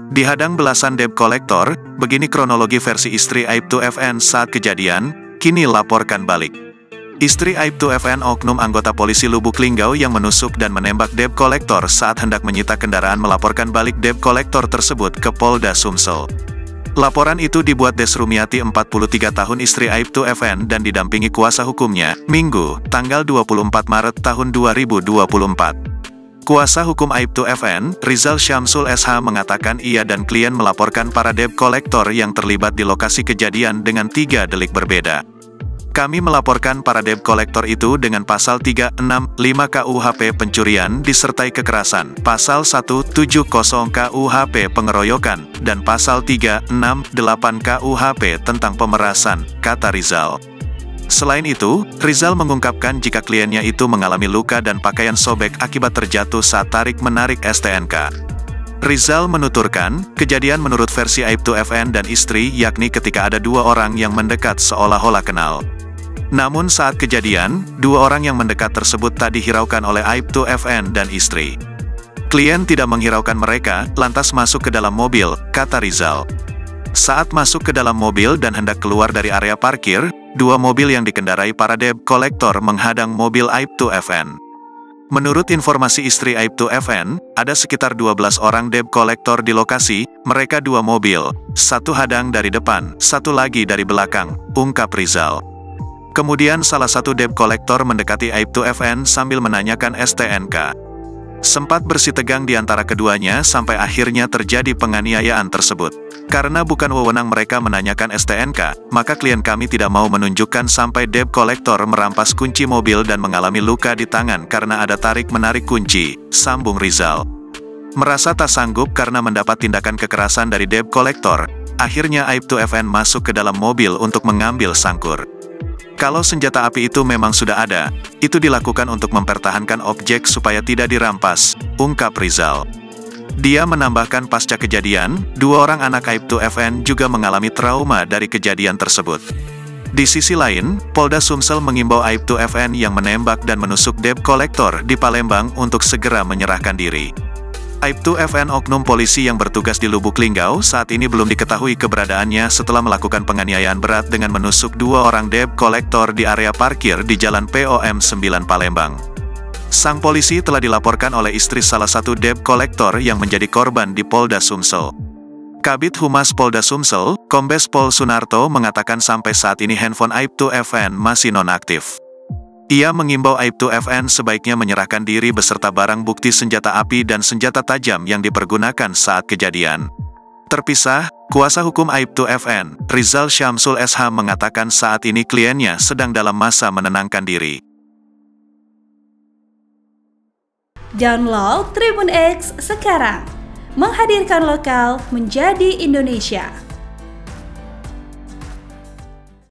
Dihadang belasan debt kolektor, begini kronologi versi istri Aibtu FN saat kejadian, kini laporkan balik. Istri Aibtu FN oknum anggota polisi Lubuk Linggau yang menusuk dan menembak debt kolektor saat hendak menyita kendaraan melaporkan balik debt kolektor tersebut ke Polda Sumsel. Laporan itu dibuat Des Rumiati 43 tahun istri Aibtu FN dan didampingi kuasa hukumnya, Minggu, tanggal 24 Maret tahun 2024. Kuasa hukum Aibtu FN, Rizal Syamsul SH mengatakan ia dan klien melaporkan para debt kolektor yang terlibat di lokasi kejadian dengan 3 delik berbeda. Kami melaporkan para debt kolektor itu dengan pasal 365 KUHP pencurian disertai kekerasan, pasal 170 KUHP pengeroyokan, dan pasal 368 KUHP tentang pemerasan, kata Rizal. Selain itu, Rizal mengungkapkan jika kliennya itu mengalami luka dan pakaian sobek akibat terjatuh saat tarik-menarik STNK. Rizal menuturkan, kejadian menurut versi Aibtu FN dan istri yakni ketika ada 2 orang yang mendekat seolah-olah kenal. Namun saat kejadian, 2 orang yang mendekat tersebut tak dihiraukan oleh Aibtu FN dan istri. Klien tidak menghiraukan mereka, lantas masuk ke dalam mobil, kata Rizal. Saat masuk ke dalam mobil dan hendak keluar dari area parkir, 2 mobil yang dikendarai para debt kolektor menghadang mobil Aibtu FN. Menurut informasi istri Aibtu FN, ada sekitar 12 orang debt kolektor di lokasi, mereka 2 mobil, 1 hadang dari depan, 1 lagi dari belakang, ungkap Rizal. Kemudian salah satu debt kolektor mendekati Aibtu FN sambil menanyakan STNK. Sempat bersitegang di antara keduanya sampai akhirnya terjadi penganiayaan tersebut. Karena bukan wewenang mereka menanyakan STNK, maka klien kami tidak mau menunjukkan sampai debt kolektor merampas kunci mobil dan mengalami luka di tangan karena ada tarik-menarik kunci, sambung Rizal. Merasa tak sanggup karena mendapat tindakan kekerasan dari debt kolektor, akhirnya Aibtu FN masuk ke dalam mobil untuk mengambil sangkur. Kalau senjata api itu memang sudah ada, itu dilakukan untuk mempertahankan objek supaya tidak dirampas, ungkap Rizal. Dia menambahkan pasca kejadian, 2 orang anak Aibtu FN juga mengalami trauma dari kejadian tersebut. Di sisi lain, Polda Sumsel mengimbau Aibtu FN yang menembak dan menusuk debt kolektor di Palembang untuk segera menyerahkan diri. Aibtu FN oknum polisi yang bertugas di Lubuk Linggau saat ini belum diketahui keberadaannya setelah melakukan penganiayaan berat dengan menusuk 2 orang debt kolektor di area parkir di Jalan POM 9 Palembang. Sang polisi telah dilaporkan oleh istri salah satu debt kolektor yang menjadi korban di Polda Sumsel. Kabid Humas Polda Sumsel, Kombes Pol Sunarto mengatakan sampai saat ini handphone Aibtu FN masih nonaktif. Ia mengimbau Aibtu FN sebaiknya menyerahkan diri beserta barang bukti senjata api dan senjata tajam yang dipergunakan saat kejadian. Terpisah, kuasa hukum Aibtu FN, Rizal Syamsul SH mengatakan saat ini kliennya sedang dalam masa menenangkan diri. Download Tribun X sekarang, menghadirkan lokal menjadi Indonesia.